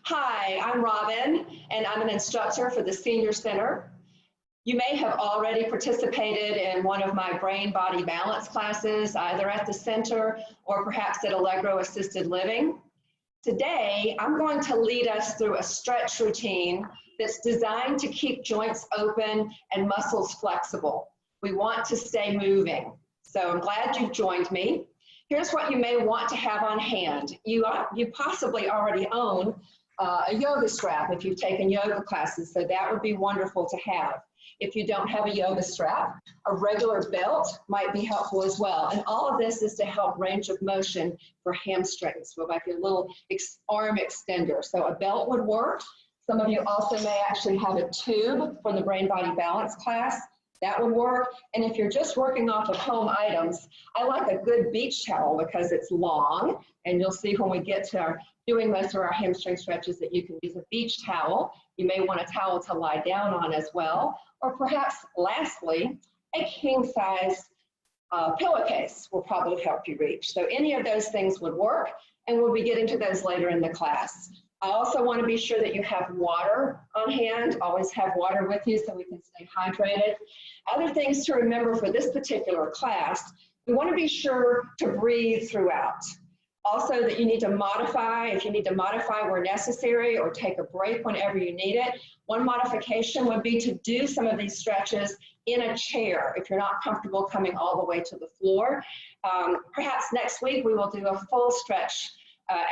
Hi, I'm Robin, and I'm an instructor for the Senior Center. You may have already participated in one of my brain-body balance classes, either at the center or perhaps at Allegro Assisted Living. Today, I'm going to lead us through a stretch routine that's designed to keep joints open and muscles flexible. We want to stay moving. So I'm glad you've joined me. Here's what you may want to have on hand. You possibly already own a yoga strap if you've taken yoga classes, so that would be wonderful to have. If you don't have a yoga strap, a regular belt might be helpful as well. And all of this is to help range of motion for hamstrings, so like your little arm extender. So a belt would work. Some of you also may actually have a tube from the Brain Body Balance class. That would work. And if you're just working off of home items, I like a good beach towel because it's long. And you'll see when we get to doing most of our hamstring stretches that you can use a beach towel. You may want a towel to lie down on as well. Or perhaps, lastly, a king-size pillowcase will probably help you reach. So any of those things would work, and we'll be getting to those later in the class. I also want to be sure that you have water on hand. Always have water with you so we can stay hydrated. Other things to remember for this particular class, we want to be sure to breathe throughout. Also that you need to modify, if you need to modify where necessary or take a break whenever you need it. One modification would be to do some of these stretches in a chair if you're not comfortable coming all the way to the floor. Perhaps next week we will do a full stretch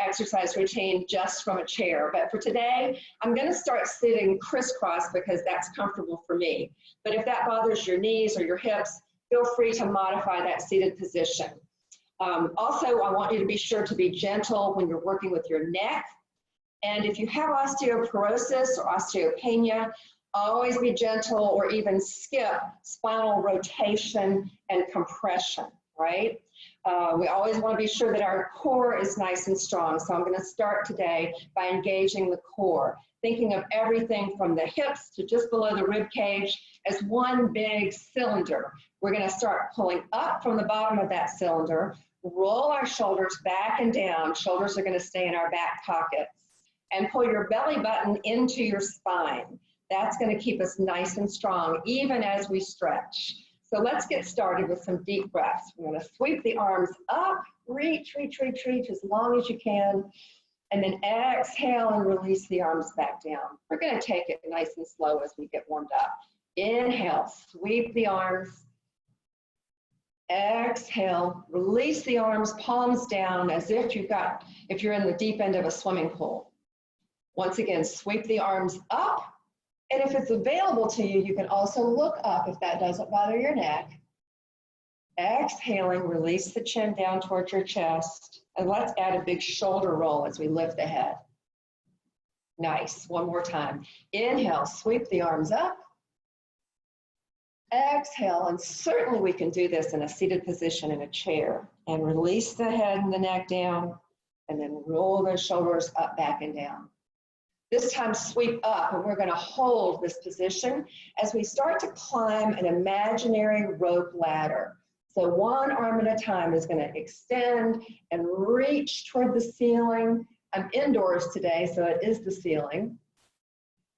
exercise routine just from a chair. But for today, I'm going to start sitting crisscross because that's comfortable for me. But if that bothers your knees or your hips, feel free to modify that seated position. Also, I want you to be sure to be gentle when you're working with your neck. And if you have osteoporosis or osteopenia, always be gentle or even skip spinal rotation and compression, right? We always want to be sure that our core is nice and strong. So I'm going to start today by engaging the core, thinking of everything from the hips to just below the rib cage as one big cylinder. We're going to start pulling up from the bottom of that cylinder, roll our shoulders back and down. Shoulders are going to stay in our back pockets. And pull your belly button into your spine. That's going to keep us nice and strong, even as we stretch. So let's get started with some deep breaths. We're going to sweep the arms up, reach, reach, reach, reach as long as you can. And then exhale and release the arms back down. We're going to take it nice and slow as we get warmed up. Inhale, sweep the arms. Exhale, release the arms, palms down as if you're in the deep end of a swimming pool. Once again, sweep the arms up. And if it's available to you, you can also look up if that doesn't bother your neck. Exhaling, release the chin down towards your chest. And let's add a big shoulder roll as we lift the head. Nice, one more time. Inhale, sweep the arms up. Exhale, and certainly we can do this in a seated position in a chair. And release the head and the neck down, and then roll those shoulders up, back, and down. This time sweep up, and we're going to hold this position as we start to climb an imaginary rope ladder. So one arm at a time is going to extend and reach toward the ceiling. I'm indoors today, so it is the ceiling.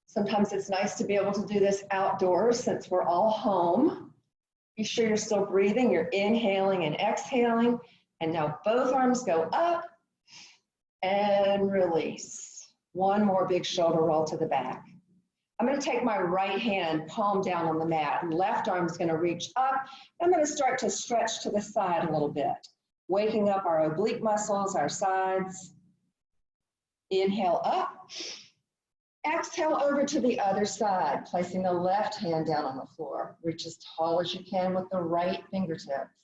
Sometimes it's nice to be able to do this outdoors since we're all home. Be sure you're still breathing. You're inhaling and exhaling. And now both arms go up and release. One more big shoulder roll to the back. I'm going to take my right hand, palm down on the mat, and left arm is going to reach up. I'm going to start to stretch to the side a little bit, waking up our oblique muscles, our sides. Inhale up. Exhale over to the other side, placing the left hand down on the floor. Reach as tall as you can with the right fingertips.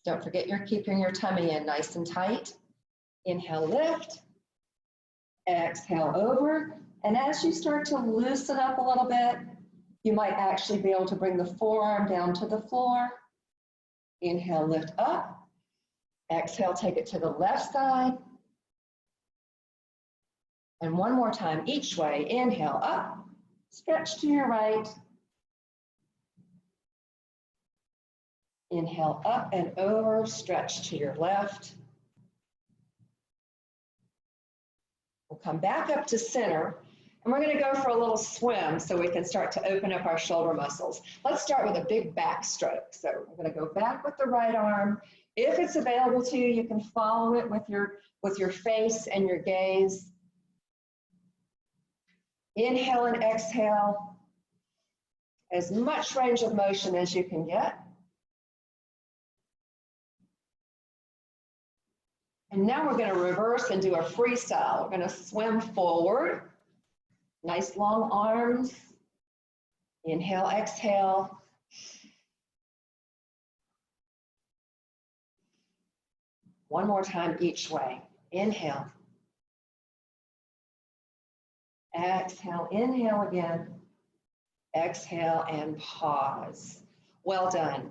Don't forget you're keeping your tummy in nice and tight. Inhale, lift. Exhale over, and as you start to loosen up a little bit, you might actually be able to bring the forearm down to the floor. Inhale, lift up. Exhale, take it to the left side. And one more time each way. Inhale up, stretch to your right. Inhale up and over, stretch to your left. We'll come back up to center, and we're going to go for a little swim so we can start to open up our shoulder muscles. Let's start with a big back stroke. So we're going to go back with the right arm. If it's available to you, you can follow it with your face and your gaze. Inhale and exhale. As much range of motion as you can get. And now we're going to reverse and do a freestyle. We're going to swim forward. Nice long arms. Inhale, exhale. One more time each way. Inhale. Exhale, inhale again. Exhale and pause. Well done.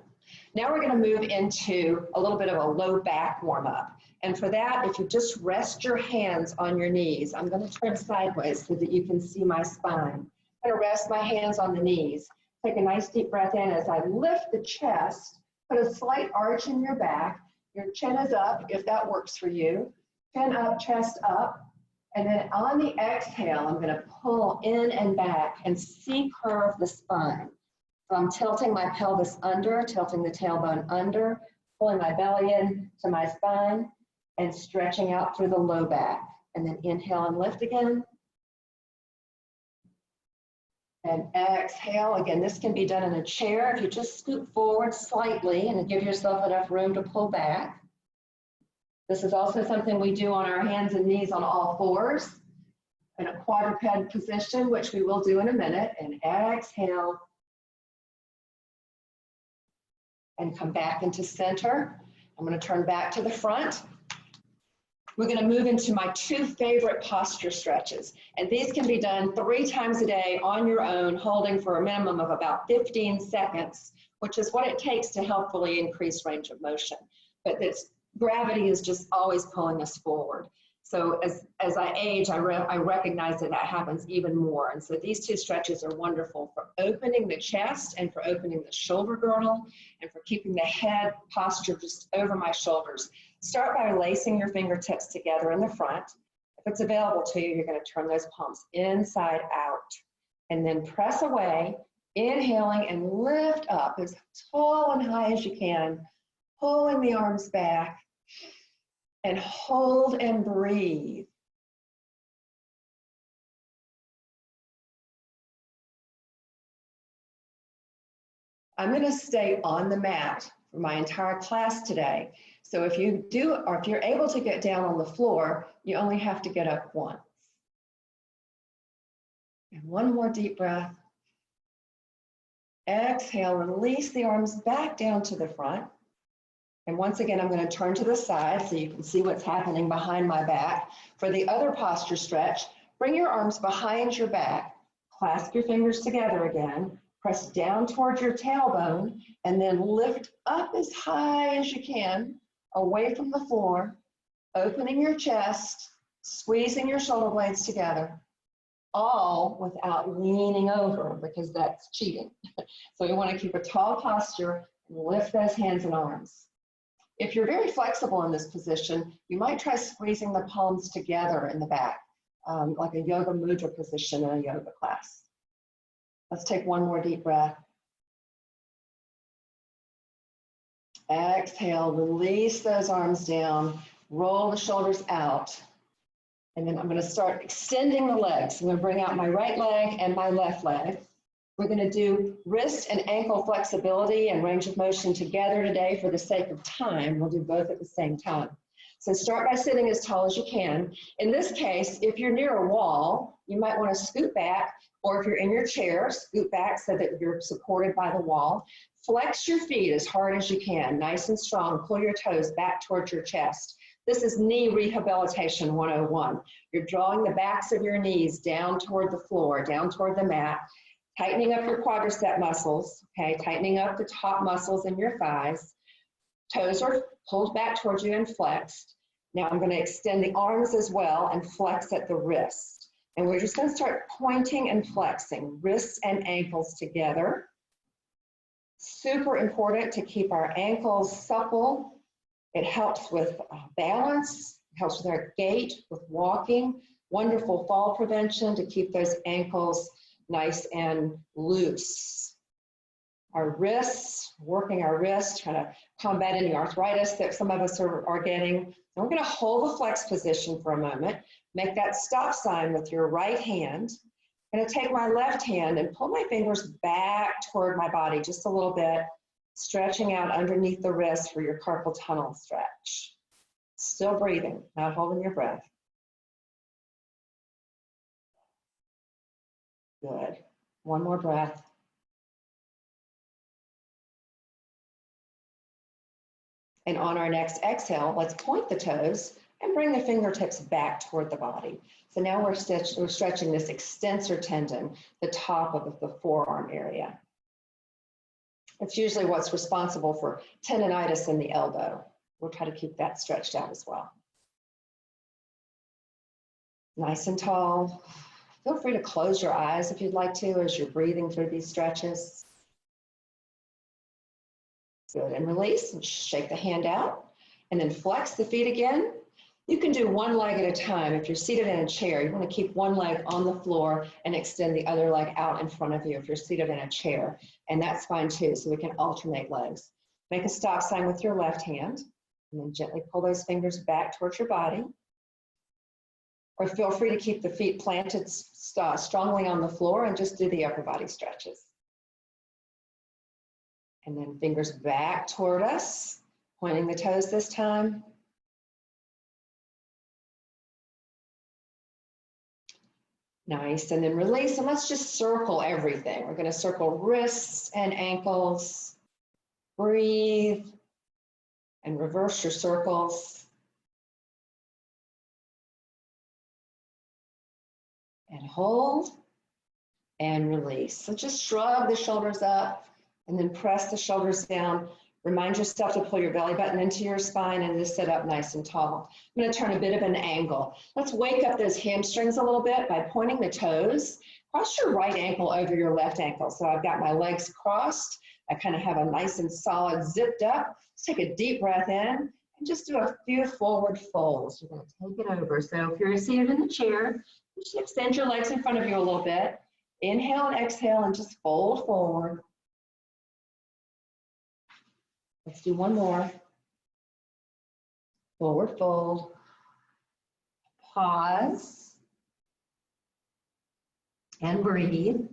Now we're going to move into a little bit of a low back warm up. And for that, if you just rest your hands on your knees, I'm going to turn sideways so that you can see my spine. I'm going to rest my hands on the knees. Take a nice deep breath in as I lift the chest, put a slight arch in your back. Your chin is up if that works for you. Chin up, chest up. And then on the exhale, I'm going to pull in and back and C-curve the spine. So I'm tilting my pelvis under, tilting the tailbone under, pulling my belly in to my spine, and stretching out through the low back. And then inhale and lift again. And exhale. Again, this can be done in a chair. If you just scoot forward slightly and give yourself enough room to pull back. This is also something we do on our hands and knees on all fours in a quadruped position, which we will do in a minute. And exhale. And come back into center. I'm going to turn back to the front. We're going to move into my two favorite posture stretches. And these can be done 3 times a day on your own, holding for a minimum of about 15 seconds, which is what it takes to helpfully increase range of motion. But gravity is just always pulling us forward. So as I age, I recognize that happens even more. And so these two stretches are wonderful for opening the chest and for opening the shoulder girdle and for keeping the head posture just over my shoulders. Start by lacing your fingertips together in the front. If it's available to you, you're going to turn those palms inside out and then press away, inhaling and lift up as tall and high as you can, pulling the arms back. And hold and breathe. I'm going to stay on the mat for my entire class today. So if you do, or if you're able to get down on the floor, you only have to get up once. And one more deep breath. Exhale, release the arms back down to the front. And once again, I'm going to turn to the side so you can see what's happening behind my back. For the other posture stretch, bring your arms behind your back, clasp your fingers together again, press down towards your tailbone, and then lift up as high as you can, away from the floor, opening your chest, squeezing your shoulder blades together, all without leaning over because that's cheating. So we want to keep a tall posture and lift those hands and arms. If you're very flexible in this position, you might try squeezing the palms together in the back, like a yoga mudra position in a yoga class. Let's take one more deep breath. Exhale, release those arms down, roll the shoulders out. And then I'm going to start extending the legs. I'm going to bring out my right leg and my left leg. We're going to do wrist and ankle flexibility and range of motion together today for the sake of time. We'll do both at the same time. So start by sitting as tall as you can. In this case, if you're near a wall, you might want to scoot back, or if you're in your chair, scoot back so that you're supported by the wall. Flex your feet as hard as you can, nice and strong. Pull your toes back towards your chest. This is knee rehabilitation 101. You're drawing the backs of your knees down toward the floor, down toward the mat. Tightening up your quadricep muscles, okay? Tightening up the top muscles in your thighs. Toes are pulled back towards you and flexed. Now I'm going to extend the arms as well and flex at the wrist. And we're just going to start pointing and flexing, wrists and ankles together. Super important to keep our ankles supple. It helps with balance, helps with our gait, with walking, wonderful fall prevention to keep those ankles nice and loose. Our wrists, working our wrists, trying to combat any arthritis that some of us are getting. And we're going to hold the flex position for a moment. Make that stop sign with your right hand. I'm going to take my left hand and pull my fingers back toward my body just a little bit, stretching out underneath the wrist for your carpal tunnel stretch. Still breathing, not holding your breath. Good. One more breath. And on our next exhale, let's point the toes and bring the fingertips back toward the body. So now we're stretching this extensor tendon, the top of the forearm area. It's usually what's responsible for tendonitis in the elbow. We'll try to keep that stretched out as well. Nice and tall. Feel free to close your eyes if you'd like to as you're breathing through these stretches. Good, and release, and shake the hand out, and then flex the feet again. You can do one leg at a time. If you're seated in a chair, you want to keep one leg on the floor and extend the other leg out in front of you if you're seated in a chair, and that's fine too, so we can alternate legs. Make a stop sign with your left hand, and then gently pull those fingers back towards your body. Or feel free to keep the feet planted strongly on the floor and just do the upper body stretches. And then fingers back toward us, pointing the toes this time. Nice, and then release, and let's just circle everything. We're gonna circle wrists and ankles. Breathe, and reverse your circles. And hold, and release. So just shrug the shoulders up, and then press the shoulders down. Remind yourself to pull your belly button into your spine and just sit up nice and tall. I'm going to turn a bit of an angle. Let's wake up those hamstrings a little bit by pointing the toes. Cross your right ankle over your left ankle. So I've got my legs crossed. I kind of have a nice and solid zipped up. Let's take a deep breath in and just do a few forward folds. You're going to take it over. So if you're seated in the chair, just extend your legs in front of you a little bit. Inhale and exhale and just fold forward. Let's do one more. Forward fold. Pause. And breathe.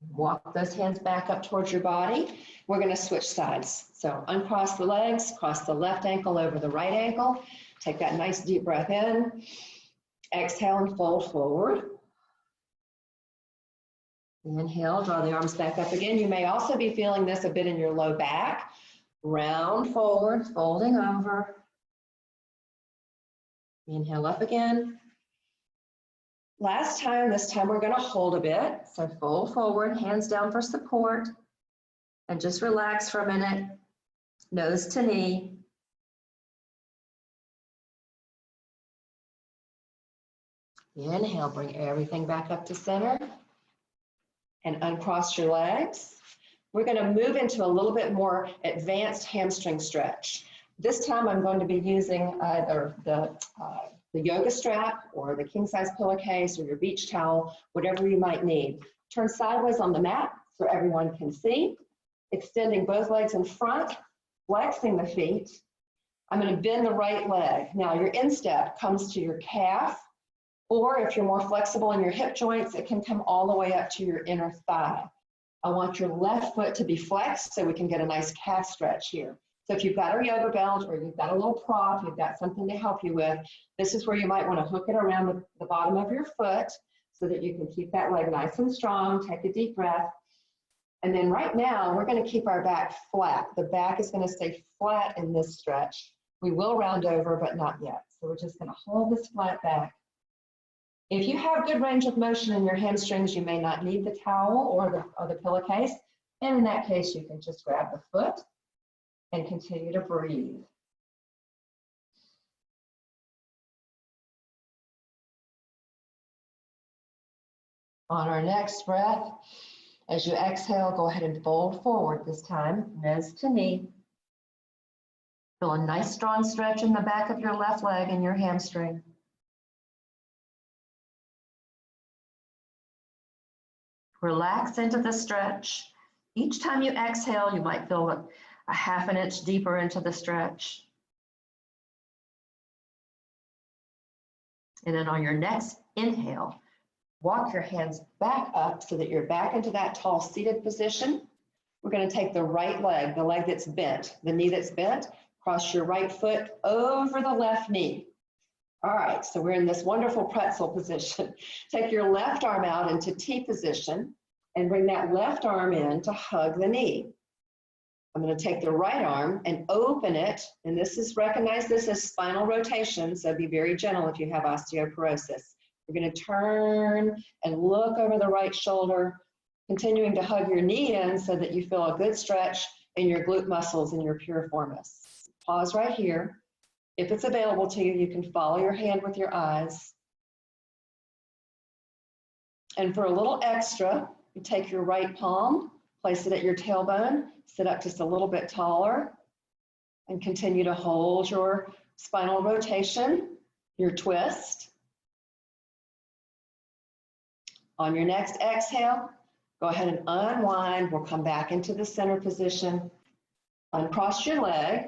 Walk those hands back up towards your body. We're going to switch sides. So uncross the legs, cross the left ankle over the right ankle. Take that nice deep breath in. Exhale and fold forward. Inhale, draw the arms back up again. You may also be feeling this a bit in your low back. Round forward, folding over. Inhale up again. Last time, this time we're going to hold a bit. So fold forward, hands down for support. And just relax for a minute. Nose to knee. Inhale, bring everything back up to center. And uncross your legs. We're going to move into a little bit more advanced hamstring stretch. This time I'm going to be using either the yoga strap or the king size pillowcase or your beach towel, whatever you might need. Turn sideways on the mat so everyone can see. Extending both legs in front, flexing the feet. I'm going to bend the right leg. Now your instep comes to your calf, or if you're more flexible in your hip joints, it can come all the way up to your inner thigh. I want your left foot to be flexed so we can get a nice calf stretch here. So if you've got a yoga belt or you've got a little prop, you've got something to help you with, this is where you might want to hook it around the bottom of your foot so that you can keep that leg nice and strong. Take a deep breath. And then right now, we're going to keep our back flat. The back is going to stay flat in this stretch. We will round over, but not yet. So we're just going to hold this flat back. If you have good range of motion in your hamstrings, you may not need the towel or the pillowcase. And in that case, you can just grab the foot and continue to breathe. On our next breath, as you exhale, go ahead and fold forward this time, nose to knee. Feel a nice strong stretch in the back of your left leg and your hamstring. Relax into the stretch. Each time you exhale, you might feel a half an inch deeper into the stretch. And then on your next inhale, walk your hands back up so that you're back into that tall seated position. We're going to take the right leg, the leg that's bent, the knee that's bent, cross your right foot over the left knee. All right, so we're in this wonderful pretzel position. Take your left arm out into T position and bring that left arm in to hug the knee. I'm going to take the right arm and open it, and recognize this as spinal rotation, so be very gentle if you have osteoporosis. We're going to turn and look over the right shoulder, continuing to hug your knee in so that you feel a good stretch in your glute muscles and your piriformis. Pause right here. If it's available to you, you can follow your hand with your eyes. And for a little extra, you take your right palm, place it at your tailbone, sit up just a little bit taller, and continue to hold your spinal rotation, your twist. On your next exhale, go ahead and unwind. We'll come back into the center position. Uncross your leg,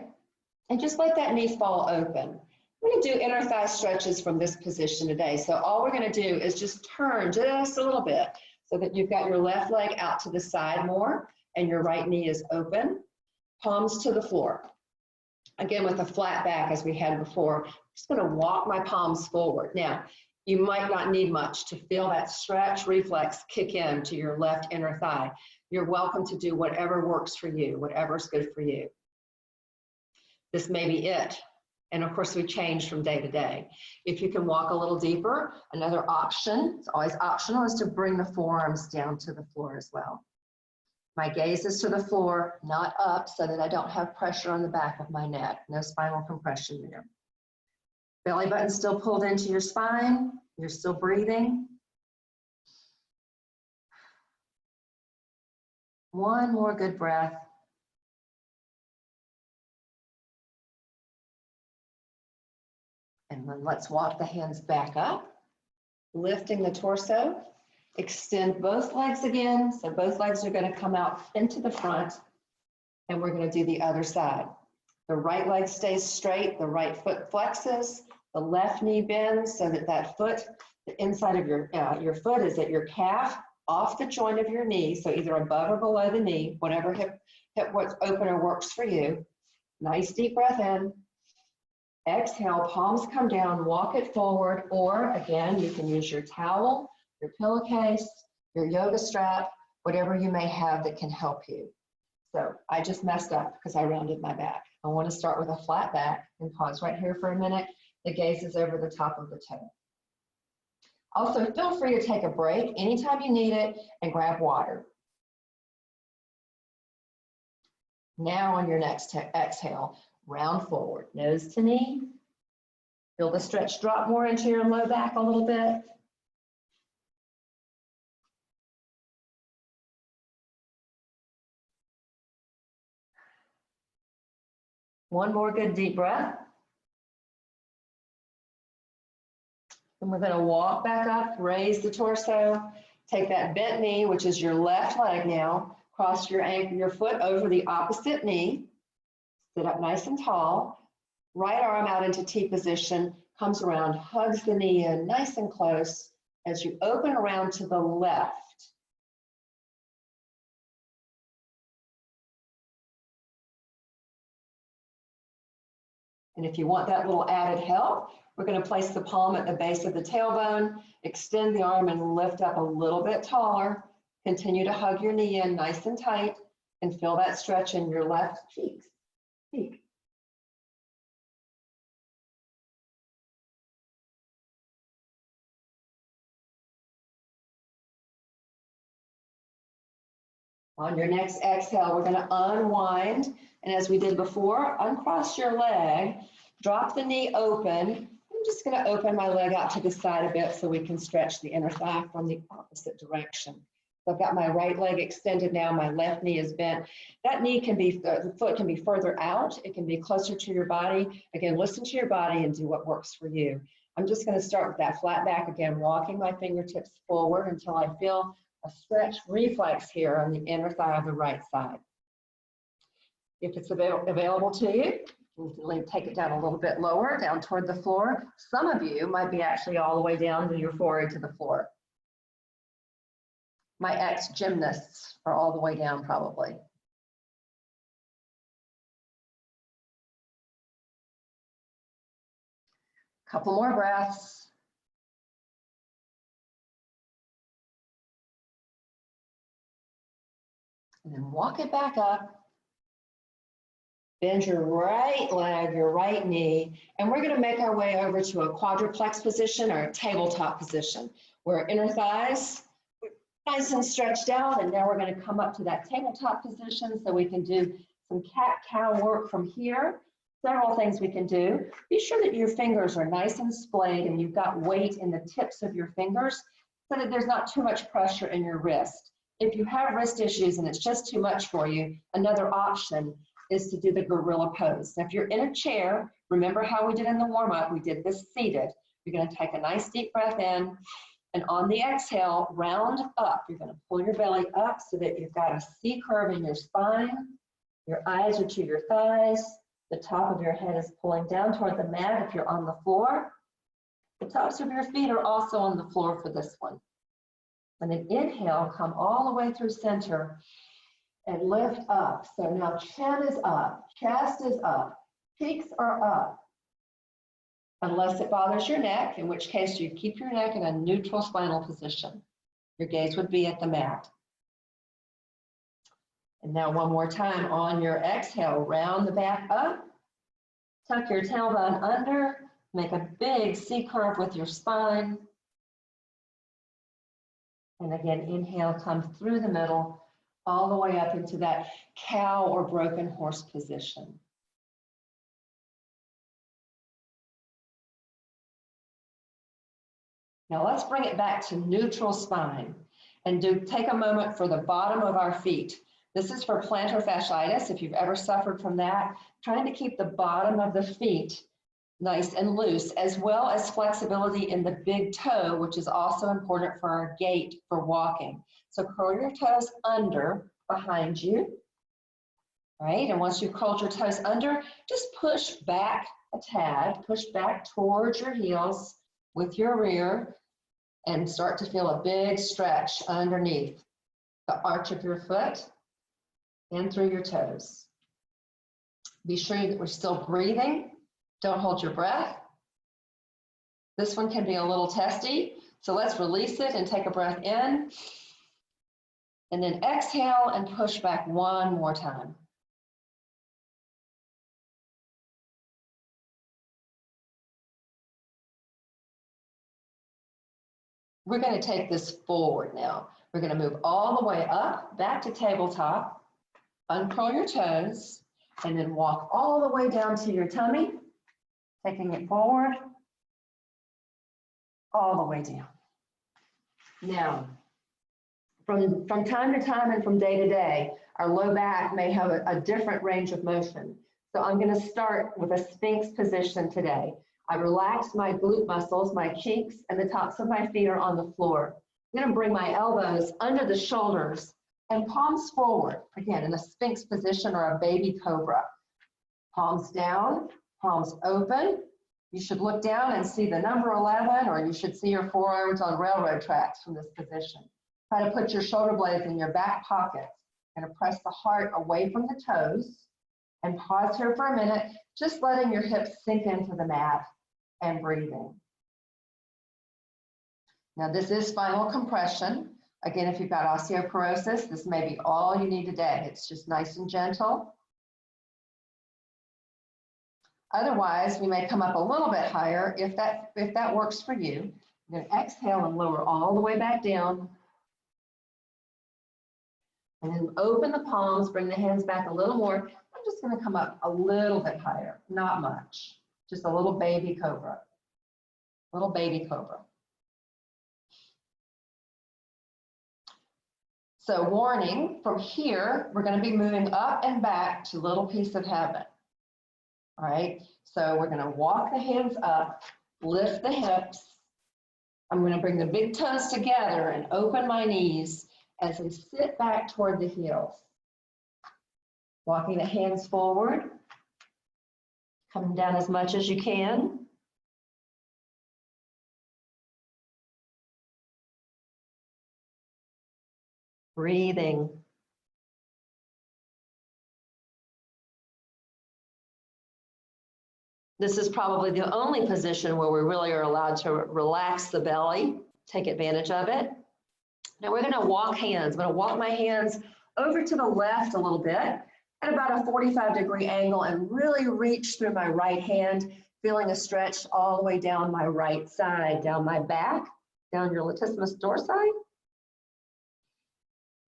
and just let that knee fall open. We're going to do inner thigh stretches from this position today. So all we're going to do is just turn just a little bit so that you've got your left leg out to the side more and your right knee is open. Palms to the floor. Again, with a flat back as we had before. I'm just going to walk my palms forward. Now, you might not need much to feel that stretch reflex kick in to your left inner thigh. You're welcome to do whatever works for you, whatever's good for you. This may be it. And of course, we change from day to day. If you can walk a little deeper, another option, it's always optional, is to bring the forearms down to the floor as well. My gaze is to the floor, not up, so that I don't have pressure on the back of my neck. No spinal compression there. Belly button still pulled into your spine. You're still breathing. One more good breath. And then let's walk the hands back up, lifting the torso. Extend both legs again. So both legs are going to come out into the front, and we're going to do the other side. The right leg stays straight, the right foot flexes, the left knee bends so that that foot, the inside of your foot is at your calf, off the joint of your knee, so either above or below the knee, whatever hip opener works for you. Nice deep breath in. Exhale, palms come down, walk it forward, or again, you can use your towel, your pillowcase, your yoga strap, whatever you may have that can help you. So I just messed up because I rounded my back. I want to start with a flat back and pause right here for a minute. The gaze is over the top of the toe. Also, feel free to take a break anytime you need it and grab water. Now on your next exhale, round forward, nose to knee. Feel the stretch drop more into your low back a little bit. One more good deep breath. And we're going to walk back up, raise the torso, take that bent knee, which is your left leg now, cross your ankle, your foot over the opposite knee, sit up nice and tall, right arm out into T position, comes around, hugs the knee in nice and close as you open around to the left. And if you want that little added help, we're going to place the palm at the base of the tailbone, extend the arm and lift up a little bit taller. Continue to hug your knee in nice and tight and feel that stretch in your left cheek. On your next exhale, we're going to unwind. And as we did before, uncross your leg, drop the knee open. I'm just going to open my leg out to the side a bit so we can stretch the inner thigh from the opposite direction. So I've got my right leg extended now, my left knee is bent. That knee can be, the foot can be further out, it can be closer to your body. Again, listen to your body and do what works for you. I'm just gonna start with that flat back again, walking my fingertips forward until I feel a stretch reflex here on the inner thigh of the right side. If it's available to you, you can take it down a little bit lower, down toward the floor. Some of you might be actually all the way down to your forehead to the floor. My ex-gymnasts are all the way down probably. Couple more breaths. And then walk it back up. Bend your right leg, your right knee, and we're gonna make our way over to a quadruplex position or a tabletop position where inner thighs nice and stretched out, and now we're going to come up to that tabletop position so we can do some cat-cow work from here. Several things we can do. Be sure that your fingers are nice and splayed and you've got weight in the tips of your fingers so that there's not too much pressure in your wrist. If you have wrist issues and it's just too much for you, another option is to do the gorilla pose. Now, if you're in a chair, remember how we did in the warm-up, we did this seated. You're going to take a nice deep breath in. And on the exhale, round up. You're going to pull your belly up so that you've got a C curve in your spine. Your eyes are to your thighs. The top of your head is pulling down toward the mat if you're on the floor. The tops of your feet are also on the floor for this one. And then inhale, come all the way through center and lift up. So now chin is up, chest is up, cheeks are up. Unless it bothers your neck, in which case you keep your neck in a neutral spinal position. Your gaze would be at the mat. And now one more time on your exhale, round the back up, tuck your tailbone under, make a big C curve with your spine. And again, inhale, come through the middle, all the way up into that cow or broken horse position. Now let's bring it back to neutral spine and take a moment for the bottom of our feet. This is for plantar fasciitis, if you've ever suffered from that, trying to keep the bottom of the feet nice and loose, as well as flexibility in the big toe, which is also important for our gait for walking. So curl your toes under behind you, right? And once you've curled your toes under, just push back a tad, push back towards your heels with your rear and start to feel a big stretch underneath the arch of your foot and through your toes. Be sure that we're still breathing. Don't hold your breath. This one can be a little testy, so let's release it and take a breath in. And then exhale and push back one more time. We're going to take this forward now. We're going to move all the way up, back to tabletop, uncurl your toes, and then walk all the way down to your tummy, taking it forward, all the way down. Now, from time to time and from day to day, our low back may have a different range of motion. So I'm going to start with a Sphinx position today. I relax my glute muscles, my cheeks, and the tops of my feet are on the floor. I'm going to bring my elbows under the shoulders and palms forward, again, in a Sphinx position or a baby cobra. Palms down, palms open. You should look down and see the number 11, or you should see your forearms on railroad tracks from this position. Try to put your shoulder blades in your back pockets and press the heart away from the toes. And pause here for a minute, just letting your hips sink into the mat and breathing. Now this is spinal compression. Again, if you've got osteoporosis, this may be all you need today. It's just nice and gentle. Otherwise, we may come up a little bit higher if that works for you. Then exhale and lower all the way back down. And then open the palms, bring the hands back a little more. I'm just going to come up a little bit higher, not much. Just a little baby cobra. Little baby cobra. So warning, from here, we're going to be moving up and back to little piece of heaven. All right, so we're going to walk the hands up, lift the hips. I'm going to bring the big toes together and open my knees as I sit back toward the heels. Walking the hands forward, coming down as much as you can. Breathing. This is probably the only position where we really are allowed to relax the belly, take advantage of it. Now we're going to walk hands. I'm going to walk my hands over to the left a little bit at about a 45-degree angle and really reach through my right hand, feeling a stretch all the way down my right side, down my back, down your latissimus dorsi.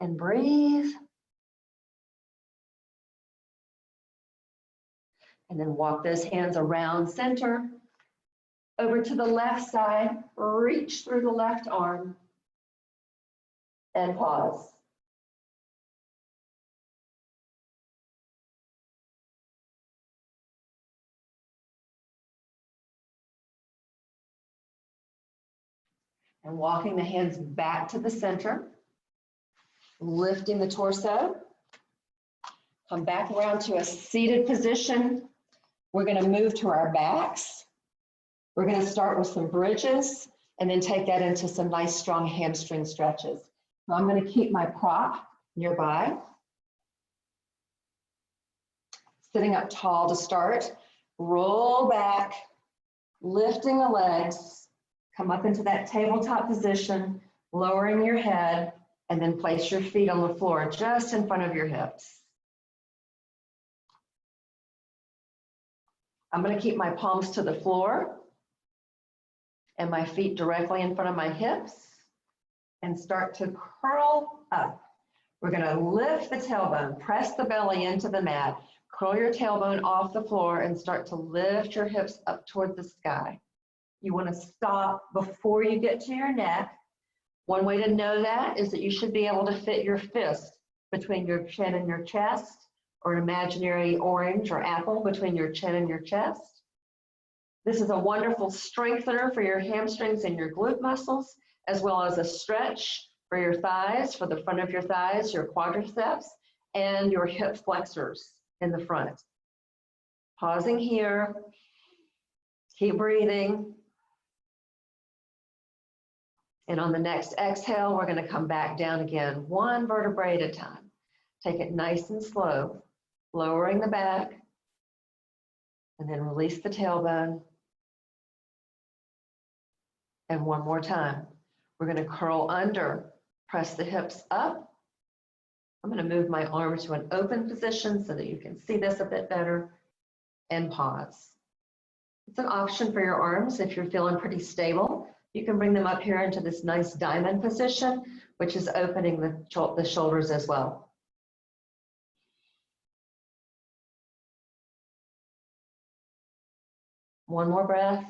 And breathe. And then walk those hands around center, over to the left side, reach through the left arm, and pause. And walking the hands back to the center, lifting the torso, come back around to a seated position. We're going to move to our backs. We're going to start with some bridges and then take that into some nice strong hamstring stretches. So I'm going to keep my prop nearby. Sitting up tall to start. Roll back, lifting the legs, come up into that tabletop position, lowering your head, and then place your feet on the floor just in front of your hips. I'm going to keep my palms to the floor and my feet directly in front of my hips and start to curl up. We're going to lift the tailbone, press the belly into the mat, curl your tailbone off the floor and start to lift your hips up toward the sky. You want to stop before you get to your neck. One way to know that is that you should be able to fit your fist between your chin and your chest, or an imaginary orange or apple between your chin and your chest. This is a wonderful strengthener for your hamstrings and your glute muscles, as well as a stretch for your thighs, for the front of your thighs, your quadriceps, and your hip flexors in the front. Pausing here, keep breathing. And on the next exhale, we're going to come back down again, one vertebrae at a time. Take it nice and slow, lowering the back, and then release the tailbone. And one more time. We're going to curl under, press the hips up. I'm going to move my arms to an open position so that you can see this a bit better, and pause. It's an option for your arms if you're feeling pretty stable. You can bring them up here into this nice diamond position, which is opening the shoulders as well. One more breath.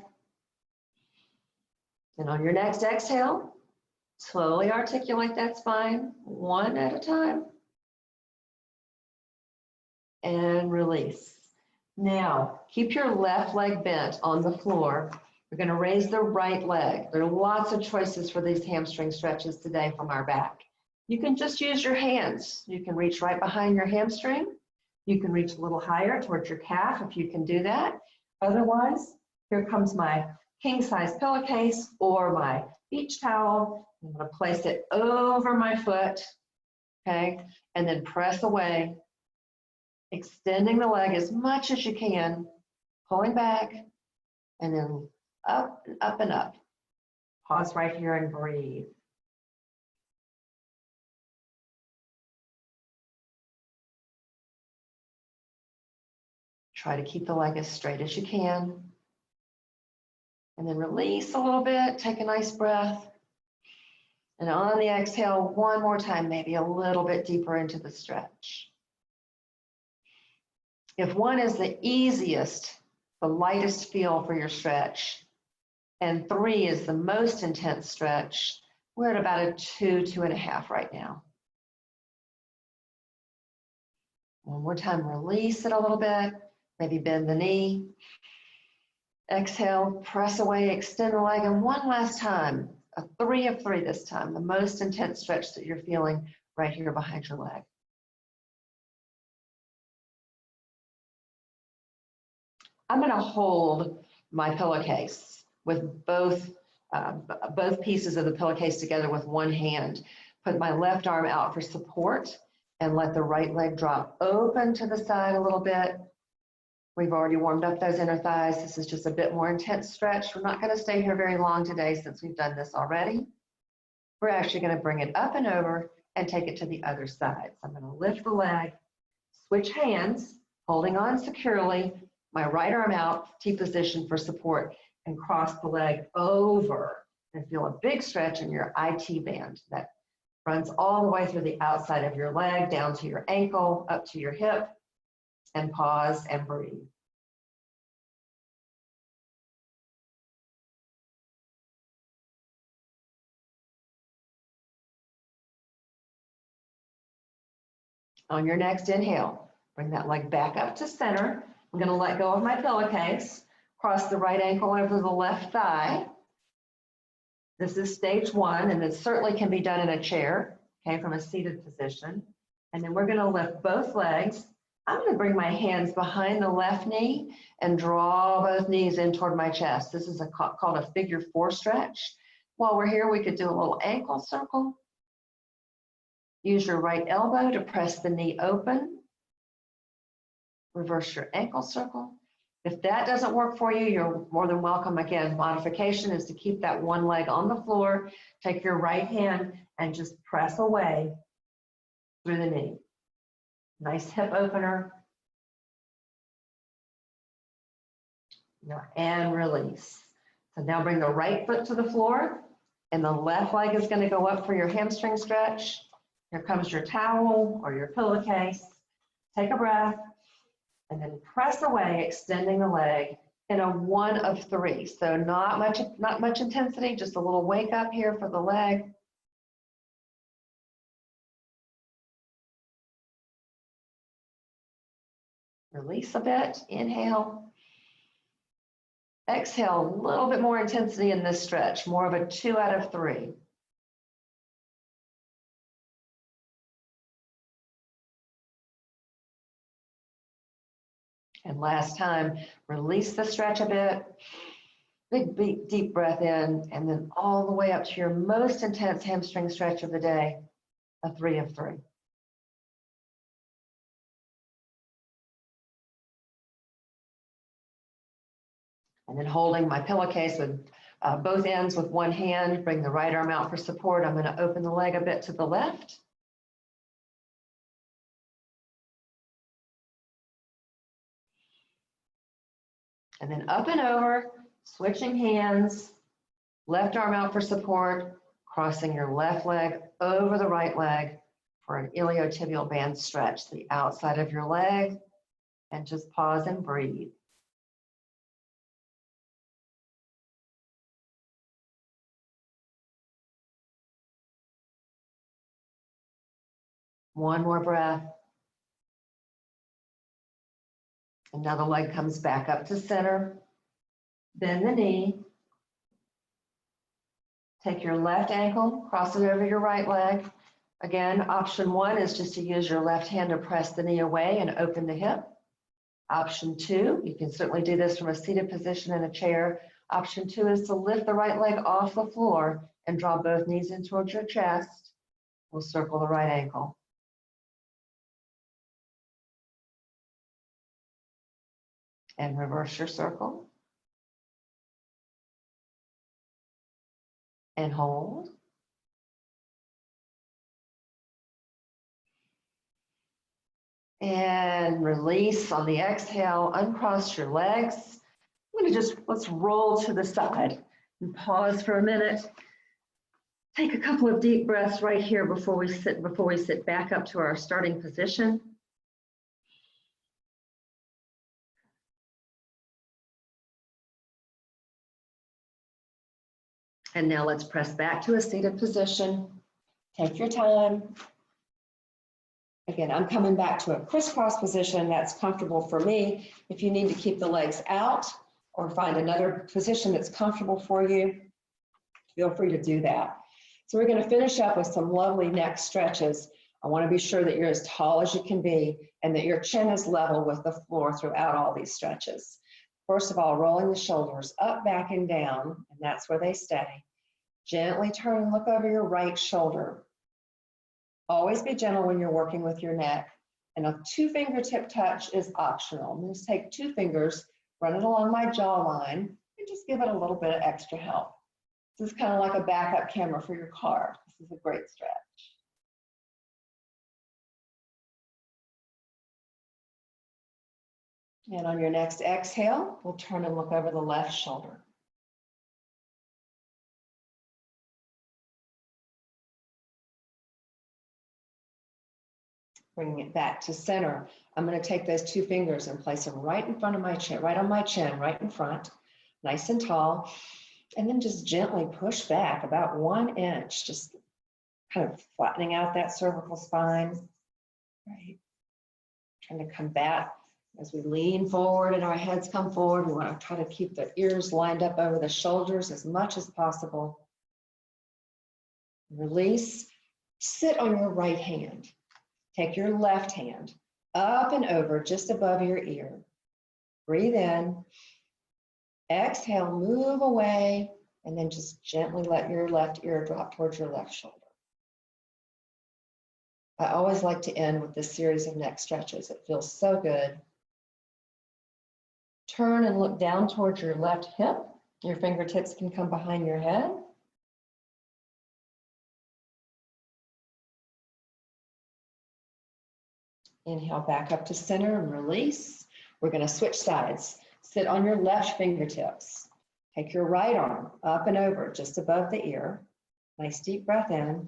And on your next exhale, slowly articulate that spine, one at a time. And release. Now, keep your left leg bent on the floor. We're going to raise the right leg. There are lots of choices for these hamstring stretches today from our back. You can just use your hands. You can reach right behind your hamstring. You can reach a little higher towards your calf if you can do that. Otherwise, here comes my king-size pillowcase or my beach towel. I'm going to place it over my foot, okay, and then press away, extending the leg as much as you can, pulling back, and then up and up and up. Pause right here and breathe. Try to keep the leg as straight as you can. And then release a little bit, take a nice breath. And on the exhale, one more time, maybe a little bit deeper into the stretch. If one is the easiest, the lightest feel for your stretch, and 3 is the most intense stretch, we're at about a 2, 2.5 right now. One more time, release it a little bit, maybe bend the knee. Exhale, press away, extend the leg, and one last time, a 3 of 3 this time, the most intense stretch that you're feeling right here behind your leg. I'm going to hold my pillowcase with both pieces of the pillowcase together with one hand. Put my left arm out for support and let the right leg drop open to the side a little bit. We've already warmed up those inner thighs. This is just a bit more intense stretch. We're not going to stay here very long today since we've done this already. We're actually going to bring it up and over and take it to the other side. So I'm going to lift the leg, switch hands, holding on securely, my right arm out, T position for support, and cross the leg over and feel a big stretch in your IT band that runs all the way through the outside of your leg, down to your ankle, up to your hip, and pause and breathe. On your next inhale, bring that leg back up to center. I'm going to let go of my pillowcase, cross the right ankle over the left thigh. This is stage 1, and it certainly can be done in a chair, okay, from a seated position. And then we're going to lift both legs. I'm going to bring my hands behind the left knee and draw both knees in toward my chest. This is called a figure 4 stretch. While we're here, we could do a little ankle circle. Use your right elbow to press the knee open. Reverse your ankle circle. If that doesn't work for you, you're more than welcome. Again, modification is to keep that one leg on the floor. Take your right hand and just press away through the knee. Nice hip opener. And release. So now bring the right foot to the floor, and the left leg is going to go up for your hamstring stretch. Here comes your towel or your pillowcase. Take a breath, and then press away, extending the leg in a 1 of 3. So not much intensity, just a little wake up here for the leg. Release a bit, inhale. Exhale, a little bit more intensity in this stretch, more of a 2 out of 3. And last time, release the stretch a bit. Big, deep breath in, and then all the way up to your most intense hamstring stretch of the day, a 3 of 3. And then holding my pillowcase with both ends with one hand, bring the right arm out for support. I'm going to open the leg a bit to the left. And then up and over, switching hands, left arm out for support, crossing your left leg over the right leg for an iliotibial band stretch, the outside of your leg, and just pause and breathe. One more breath. And now the leg comes back up to center. Bend the knee. Take your left ankle, cross it over your right leg. Again, option 1 is just to use your left hand to press the knee away and open the hip. Option 2, you can certainly do this from a seated position in a chair. Option 2 is to lift the right leg off the floor and draw both knees in towards your chest. We'll circle the right ankle. And reverse your circle. And hold. And release on the exhale, uncross your legs. I'm going to let's roll to the side and pause for a minute. Take a couple of deep breaths right here before we sit back up to our starting position. And now let's press back to a seated position. Take your time. Again, I'm coming back to a crisscross position that's comfortable for me. If you need to keep the legs out or find another position that's comfortable for you, feel free to do that. So we're going to finish up with some lovely neck stretches. I want to be sure that you're as tall as you can be and that your chin is level with the floor throughout all these stretches. First of all, rolling the shoulders up, back, and down, and that's where they stay. Gently turn and look over your right shoulder. Always be gentle when you're working with your neck. And a 2-fingertip touch is optional. I'm going to take 2 fingers, run it along my jawline, and just give it a little bit of extra help. This is kind of like a backup camera for your car. This is a great stretch. And on your next exhale, we'll turn and look over the left shoulder. Bringing it back to center. I'm going to take those 2 fingers and place them right in front of my chin, right on my chin, right in front, nice and tall. And then just gently push back about 1 inch, just kind of flattening out that cervical spine. Right. Trying to combat as we lean forward and our heads come forward. We want to try to keep the ears lined up over the shoulders as much as possible. Release. Sit on your right hand. Take your left hand up and over just above your ear. Breathe in. Exhale, move away, and then just gently let your left ear drop towards your left shoulder. I always like to end with this series of neck stretches. It feels so good. Turn and look down towards your left hip. Your fingertips can come behind your head. Inhale back up to center and release. We're going to switch sides. Sit on your left fingertips. Take your right arm up and over just above the ear. Nice deep breath in.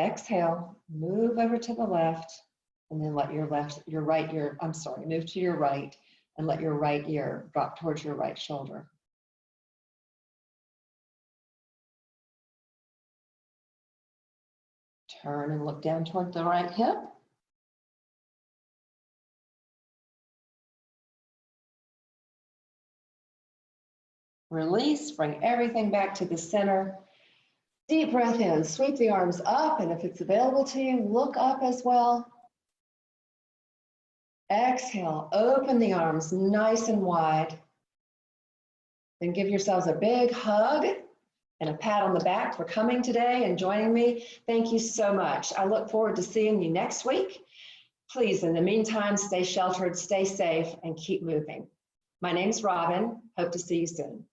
Exhale, move over to the left, and then let move to your right and let your right ear drop towards your right shoulder. Turn and look down toward the right hip. Release, bring everything back to the center. Deep breath in, sweep the arms up, and if it's available to you, look up as well. Exhale, open the arms nice and wide. Then give yourselves a big hug and a pat on the back for coming today and joining me. Thank you so much. I look forward to seeing you next week. Please, in the meantime, stay sheltered, stay safe, and keep moving. My name's Robin. Hope to see you soon.